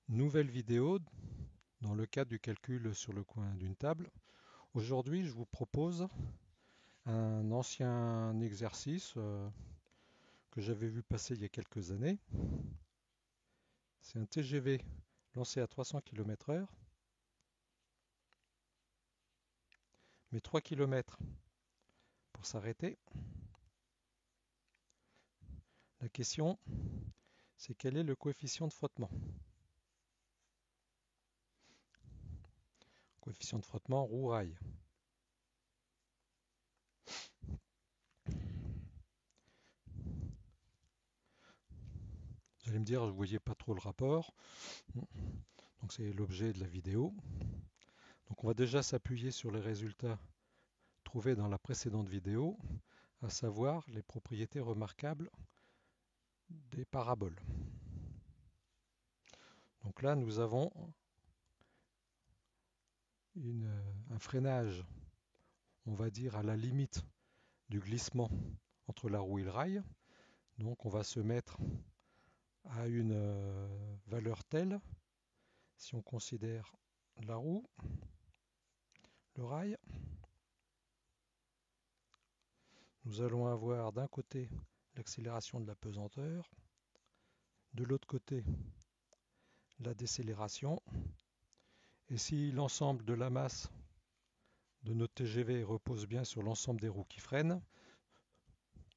Nouvelle vidéo dans le cadre du calcul sur le coin d'une table. Aujourd'hui, je vous propose un ancien exercice que j'avais vu passer il y a quelques années. C'est un TGV lancé à 300 km/h, mais 3 km pour s'arrêter. La question, c'est quel est le coefficient de frottement? Coefficient de frottement roue-rail. Vous allez me dire, je ne voyais pas trop le rapport. Donc c'est l'objet de la vidéo. Donc on va déjà s'appuyer sur les résultats trouvés dans la précédente vidéo, à savoir les propriétés remarquables des paraboles. Donc là, nous avons un freinage, on va dire, à la limite du glissement entre la roue et le rail. Donc on va se mettre à une valeur telle, si on considère la roue, le rail, nous allons avoir d'un côté l'accélération de la pesanteur, de l'autre côté la décélération. Et si l'ensemble de la masse de notre TGV repose bien sur l'ensemble des roues qui freinent,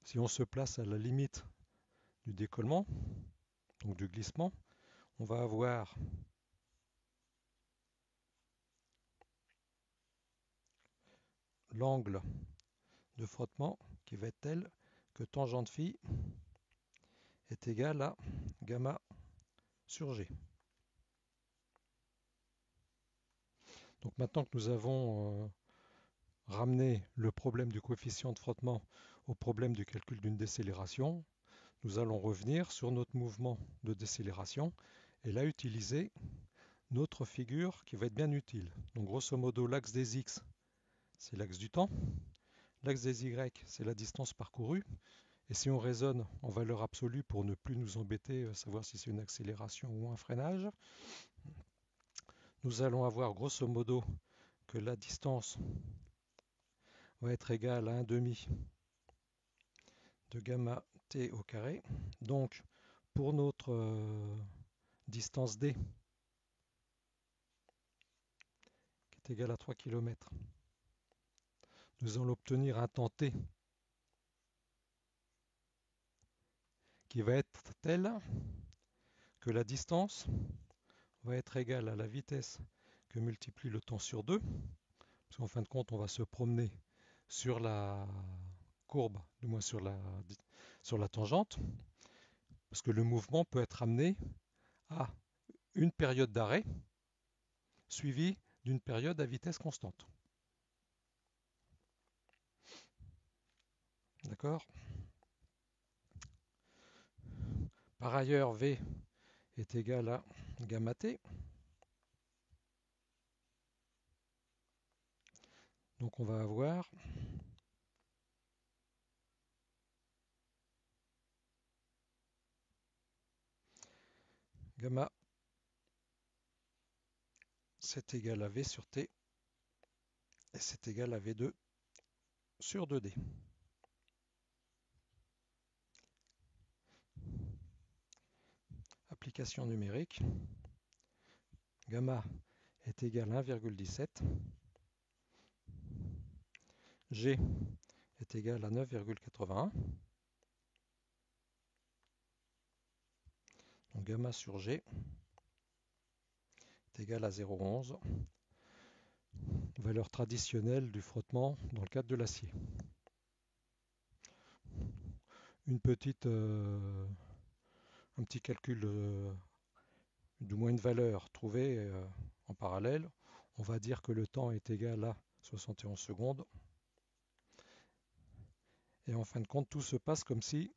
si on se place à la limite du décollement, donc du glissement, on va avoir l'angle de frottement qui va être tel que tangente phi est égal à gamma sur G. Donc maintenant que nous avons ramené le problème du coefficient de frottement au problème du calcul d'une décélération, nous allons revenir sur notre mouvement de décélération et là utiliser notre figure qui va être bien utile. Donc grosso modo, l'axe des X, c'est l'axe du temps. L'axe des Y, c'est la distance parcourue. Et si on raisonne en valeur absolue pour ne plus nous embêter à savoir si c'est une accélération ou un freinage, nous allons avoir grosso modo que la distance va être égale à 1 demi de gamma t au carré. Donc pour notre distance d, qui est égale à 3 km, nous allons obtenir un temps t qui va être tel que la distance va être égale à la vitesse que multiplie le temps sur 2, parce qu'en fin de compte, on va se promener sur la courbe, du moins sur la tangente, parce que le mouvement peut être amené à une période d'arrêt suivie d'une période à vitesse constante. D'accord? Par ailleurs, V est égal à gamma t. Donc on va avoir gamma, c'est égal à V sur T, et c'est égal à V2 sur 2D. Application numérique, gamma est égal à 1,17, G est égal à 9,81, donc gamma sur G est égal à 0,11, valeur traditionnelle du frottement dans le cadre de l'acier. Un petit calcul, du moins une valeur trouvée en parallèle. On va dire que le temps est égal à 71 secondes. Et en fin de compte, tout se passe comme si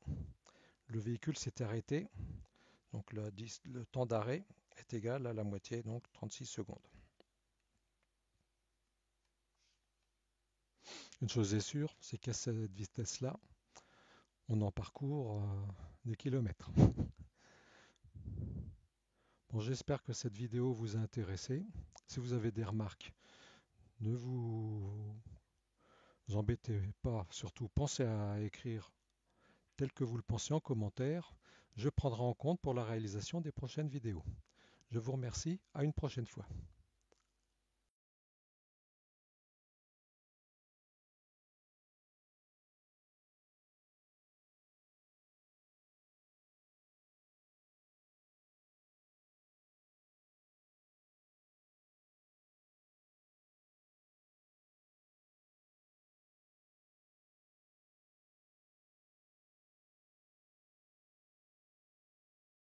le véhicule s'était arrêté. Donc le temps d'arrêt est égal à la moitié, donc 36 secondes. Une chose est sûre, c'est qu'à cette vitesse-là, on en parcourt des kilomètres. Bon, j'espère que cette vidéo vous a intéressé. Si vous avez des remarques, ne vous embêtez pas, surtout pensez à écrire tel que vous le pensez en commentaire. Je prendrai en compte pour la réalisation des prochaines vidéos. Je vous remercie, à une prochaine fois.